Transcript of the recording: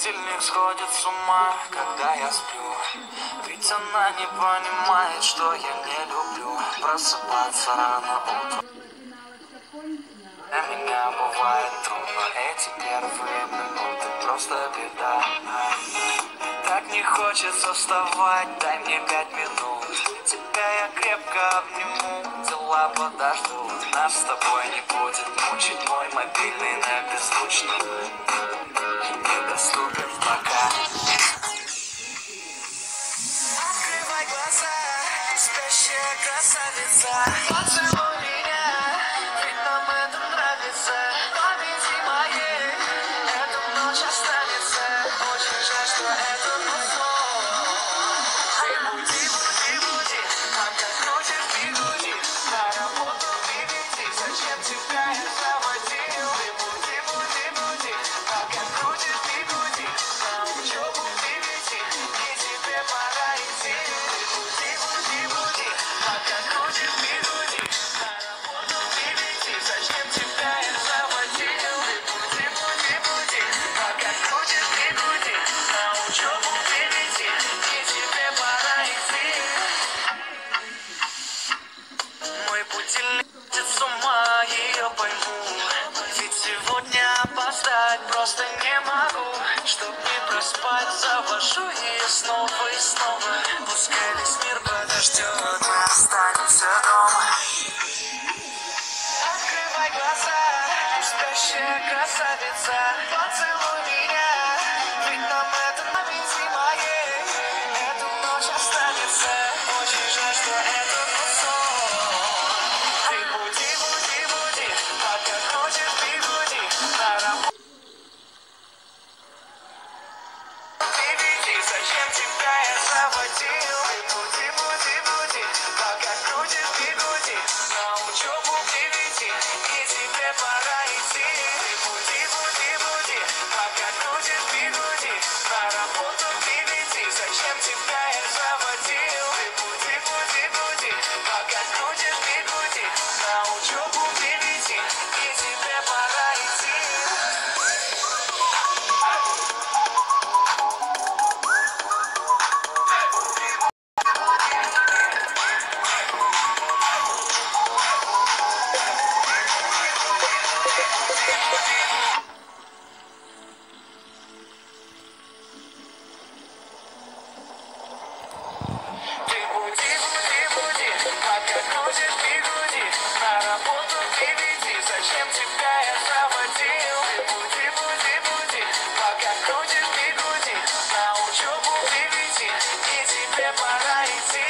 будильник сходит с ума, когда я сплю. Ведь она не понимает, что я не люблю просыпаться рано утром. Для меня бывает трудно, эти первые минуты просто беда. Так не хочется вставать, дай мне 5 минут. Тебя я крепко обниму, дела подождут. Нас с тобой не будет мучить мой мобильный на беззвучном. Недоступен пока. Открывай глаза, спящая красавица. Поцелуй меня, ведь нам это нравится. Победи моей, эта ночь останется. Очень жаль, что это сон. Ты буди, буди, буди, пока крутишь бигуди. На работу приведи, зачем тебя я заводил? Ты буди, буди, буди, пока крутишь бигуди. На учебу приведи, и тебе пора идти. Ты буди, буди, буди, пока крутишь бигуди. На работу приведи, зачем тебя я заводил? Ты буди, буди, буди, пока крутишь бигуди. На учебу приведи, и тебе пора идти. Мой будильник сходит с ума, ее пойму. Ведь сегодня опоздать просто не могу. Чтоб не проспать, завожу ее снова и снова. Пускай весь мир подождет, мы останемся дома. Открывай глаза, спящая красавица. Поцелуй меня, ведь нам это победи моей. Эту ночь останется, очень жаль, что это сон. Ты буди, буди, буди, пока крутишь бигуди. На работу приведи, зачем тебя я заводил? Ты буди, буди, буди, пока крутишь бигуди. На учебу приведи, и тебе пора идти. Ты буди, буди, буди, пока крутишь бигуди. На работу приведи, зачем тебя я заводил? Ты буди, буди, буди, пока крутишь бигуди. На учебу приведи, и тебе пора идти. Ты буди, буди, буди, пока крутишь бигуди. На работу приведи, зачем тебя я заводил? Ты буди, буди, буди, пока крутишь бигуди. На учебу приведи, и тебе пора идти.